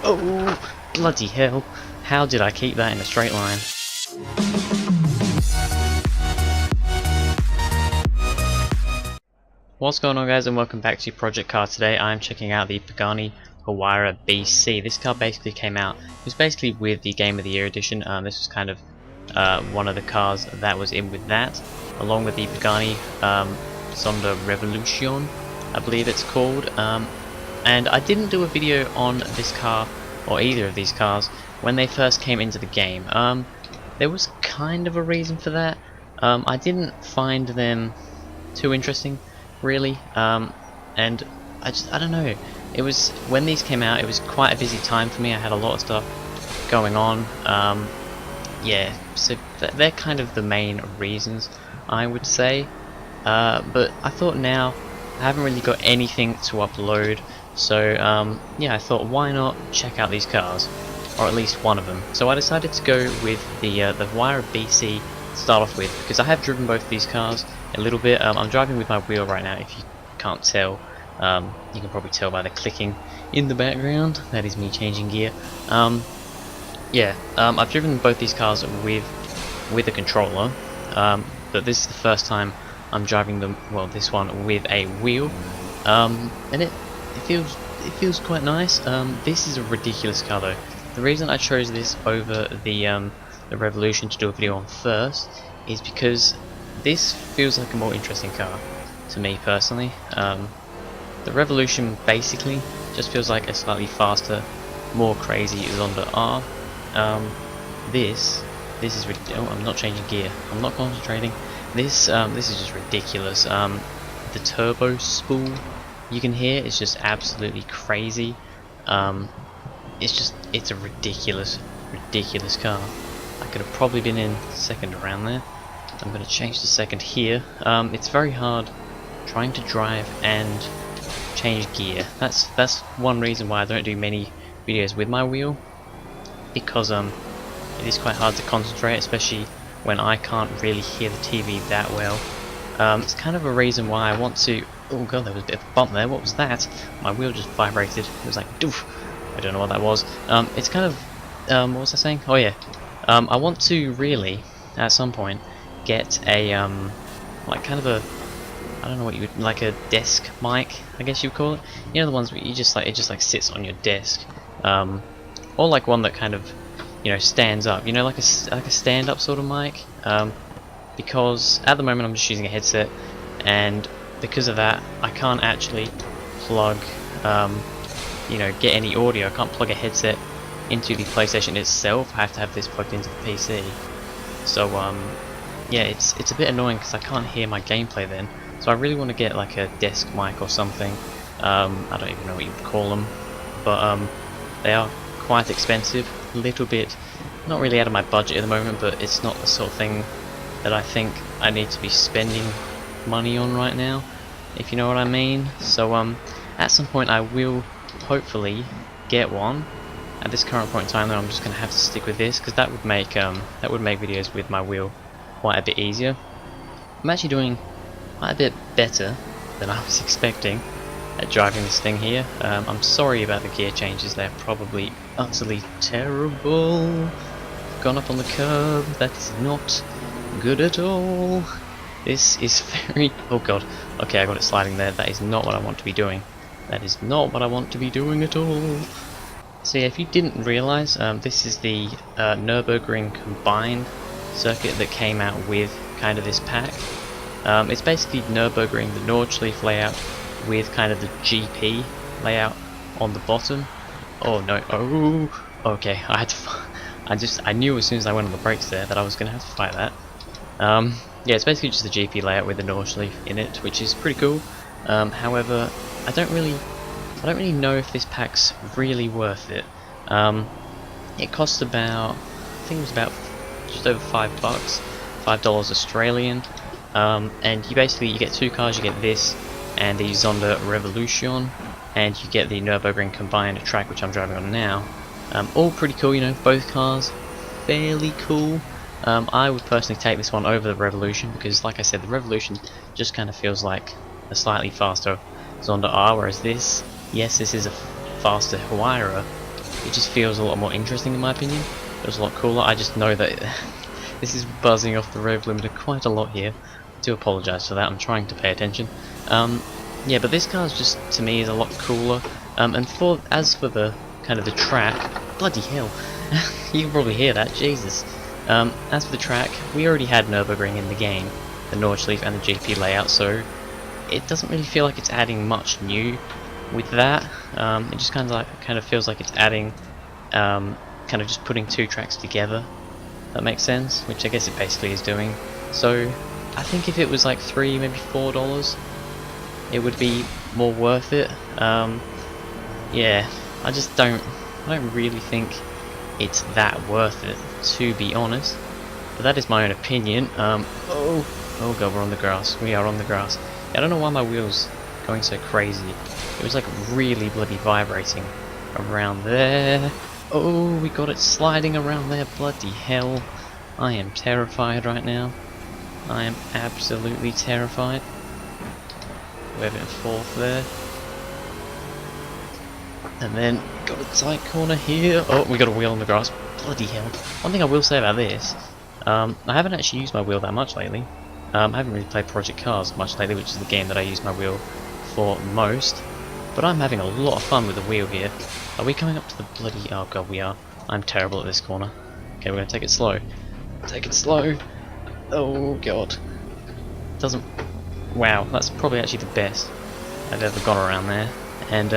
Oh, bloody hell. How did I keep that in a straight line? What's going on, guys, and welcome back to Project Car. Today I'm checking out the Pagani Huayra BC. This car basically came out, it was basically with the Game of the Year edition. This was kind of one of the cars that was in with that, along with the Pagani Sonda Revolution, I believe it's called. And I didn't do a video on this car, or either of these cars, when they first came into the game. There was kind of a reason for that. I didn't find them too interesting, really, and I don't know, it was, when these came out, it was quite a busy time for me. I had a lot of stuff going on. Yeah, so they're kind of the main reasons, I would say. But I thought now I haven't really got anything to upload, so yeah, I thought, why not check out these cars, or at least one of them. So I decided to go with the Huayra BC to start off with, because I have driven both these cars a little bit. I'm driving with my wheel right now, if you can't tell. You can probably tell by the clicking in the background. That is me changing gear. Yeah, I've driven both these cars with a controller, but this is the first time I'm driving them, well, this one with a wheel, and it feels quite nice. This is a ridiculous car though. The reason I chose this over the Revolution to do a video on first is because this feels like a more interesting car to me personally. The Revolution basically just feels like a slightly faster, more crazy Zonda R. This is oh, I'm not changing gear. I'm not concentrating. This is just ridiculous. The turbo spool you can hear is just absolutely crazy. It's a ridiculous car. I could have probably been in second around there. I'm going to change to second here. It's very hard trying to drive and change gear. That's one reason why I don't do many videos with my wheel, because it is quite hard to concentrate, especially when I can't really hear the TV that well. It's kind of a reason why I want to. Oh god, there was a bit of a bump there. What was that? My wheel just vibrated. It was like doof. I don't know what that was. It's kind of what was I saying? Oh yeah. I want to really, at some point, get a like kind of a, I don't know what you would, like a desk mic, I guess you would call it. You know, the ones where you just like, it just like sits on your desk, or like one that kind of, you know, stands up. You know, like a stand-up sort of mic. Because at the moment I'm just using a headset, and because of that I can't actually plug, you know, get any audio. I can't plug a headset into the PlayStation itself. I have to have this plugged into the PC. So yeah, it's a bit annoying because I can't hear my gameplay then. So I really want to get like a desk mic or something. I don't even know what you would call them, but they are quite expensive. A little bit, not really out of my budget at the moment, but it's not the sort of thing that I think I need to be spending money on right now, if you know what I mean. So at some point I will hopefully get one. At this current point in time though, I'm just going to have to stick with this, because that would make videos with my wheel quite a bit easier. I'm actually doing quite a bit better than I was expecting at driving this thing here. I'm sorry about the gear changes, they're probably utterly terrible. Gone up on the curb, that's not good at all. This is very, oh god, okay, I got it sliding there. That is not what I want to be doing. That is not what I want to be doing at all. So yeah, if you didn't realise, this is the Nurburgring combined circuit that came out with kind of this pack. It's basically Nurburgring, the Nordschleife layout, with kind of the GP layout on the bottom. Oh no, oh, okay, I had to, I knew as soon as I went on the brakes there that I was going to have to fight that. Yeah, it's basically just the GP layout with the Nordschleife in it, which is pretty cool. However, I don't really know if this pack's really worth it. It cost about, I think it was about just over $5, $5 Australian. And you get two cars. You get this and the Zonda Revolution, and you get the Nurburgring combined track, which I'm driving on now. All pretty cool, you know, both cars fairly cool. I would personally take this one over the Revolution, because like I said, the Revolution just kind of feels like a slightly faster Zonda R, whereas this, yes, this is a faster Huayra, it just feels a lot more interesting in my opinion. It feels a lot cooler. I just know that this is buzzing off the rev limiter quite a lot here. I do apologise for that, I'm trying to pay attention. Yeah, but this car is just, to me, is a lot cooler. And as for the kind of the track, bloody hell, you can probably hear that, Jesus. As for the track, we already had Nurburgring in the game, the Nordschleife and the GP layout, so it doesn't really feel like it's adding much new with that. It just kind of feels like it's adding, kind of just putting two tracks together. That makes sense, which I guess it basically is doing. So I think if it was like $3, maybe $4, it would be more worth it. Yeah, I don't really think it's that worth it, to be honest. But that is my own opinion. Oh god, we're on the grass. We are on the grass. I don't know why my wheel's going so crazy. It was like really bloody vibrating around there. Oh, we got it sliding around there. Bloody hell. I am terrified right now. I am absolutely terrified. We have it in fourth there. And then got a tight corner here. Oh, we got a wheel on the grass. Bloody hell. One thing I will say about this, I haven't actually used my wheel that much lately. I haven't really played Project Cars much lately, which is the game that I use my wheel for most. But I'm having a lot of fun with the wheel here. Are we coming up to the bloody... Oh god, we are. I'm terrible at this corner. Okay, we're going to take it slow. Take it slow. Oh god. Doesn't... Wow, that's probably actually the best I've ever got around there. And,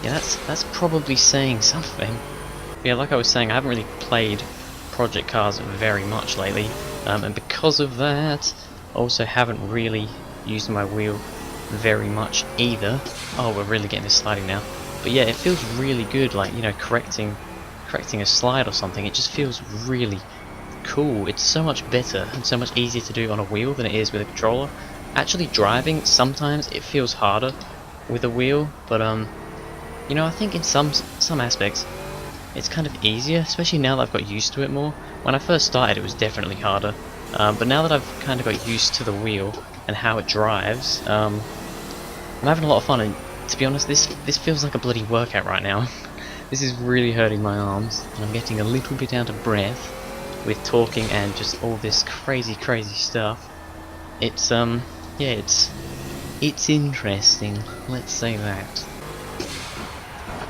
yeah, that's probably saying something. Yeah, like I was saying, I haven't really played Project Cars very much lately. And because of that, also haven't really used my wheel very much either. Oh, we're really getting this sliding now. But yeah, it feels really good, like, you know, correcting a slide or something. It just feels really cool. It's so much better and so much easier to do on a wheel than it is with a controller. Actually driving, sometimes it feels harder with a wheel, but you know, I think in some aspects it's kind of easier, especially now that I've got used to it more. When I first started it was definitely harder, but now that I've kind of got used to the wheel and how it drives, I'm having a lot of fun. And to be honest, this feels like a bloody workout right now. This is really hurting my arms, and I'm getting a little bit out of breath with talking and just all this crazy stuff. It's yeah, it's interesting, let's say that.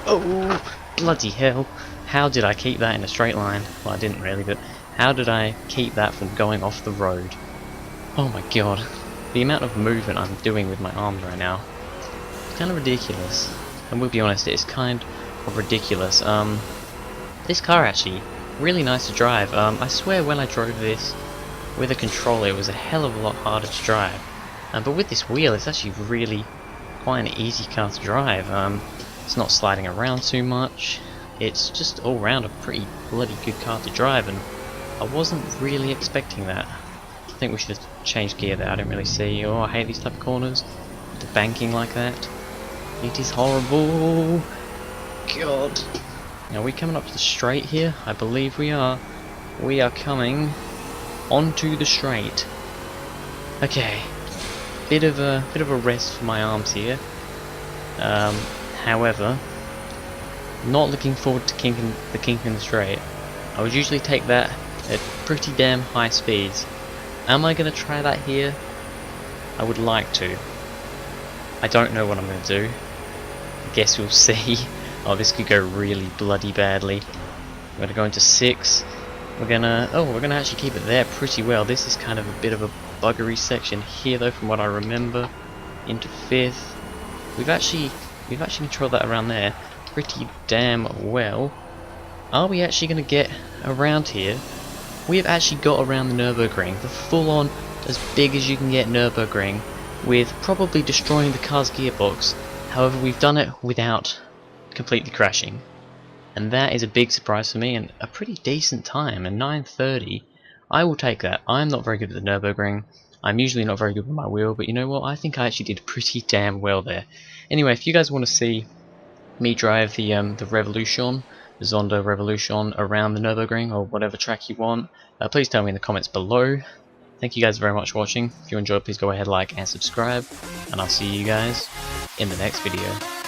Oh, bloody hell. How did I keep that in a straight line? Well, I didn't really, but how did I keep that from going off the road? Oh my god. The amount of movement I'm doing with my arms right now, it's kind of ridiculous. And we'll be honest, it's kind of ridiculous. This car actually, really nice to drive. I swear when I drove this with a controller it was a hell of a lot harder to drive. But with this wheel it's actually really quite an easy car to drive. It's not sliding around too much. It's just all round a pretty bloody good car to drive, and I wasn't really expecting that. I think we should have changed gear there, I didn't really see. Oh, I hate these type of corners. The banking like that. It is horrible. God. Now are we coming up to the straight here? I believe we are. We are coming onto the straight. Okay. Bit of a rest for my arms here. However, not looking forward to kinking the straight. I would usually take that at pretty damn high speeds. Am I going to try that here? I would like to. I don't know what I'm going to do. I guess we'll see. Oh, this could go really bloody badly. We're going to go into 6. We're gonna actually keep it there pretty well. This is kind of a bit of a buggery section here though, from what I remember. Into 5th. We've actually controlled that around there pretty damn well. Are we actually going to get around here? We have actually got around the Nurburgring, the full-on, as big as you can get Nurburgring, with probably destroying the car's gearbox. However, we've done it without completely crashing, and that is a big surprise for me, and a pretty decent time. And 9:30, I will take that. I'm not very good at the Nurburgring. I'm usually not very good with my wheel, but you know what? I think I actually did pretty damn well there. Anyway, if you guys want to see me drive the Revolution, the Zonda Revolution, around the Nurburgring or whatever track you want, please tell me in the comments below. Thank you guys very much for watching. If you enjoyed, please go ahead, like and subscribe, and I'll see you guys in the next video.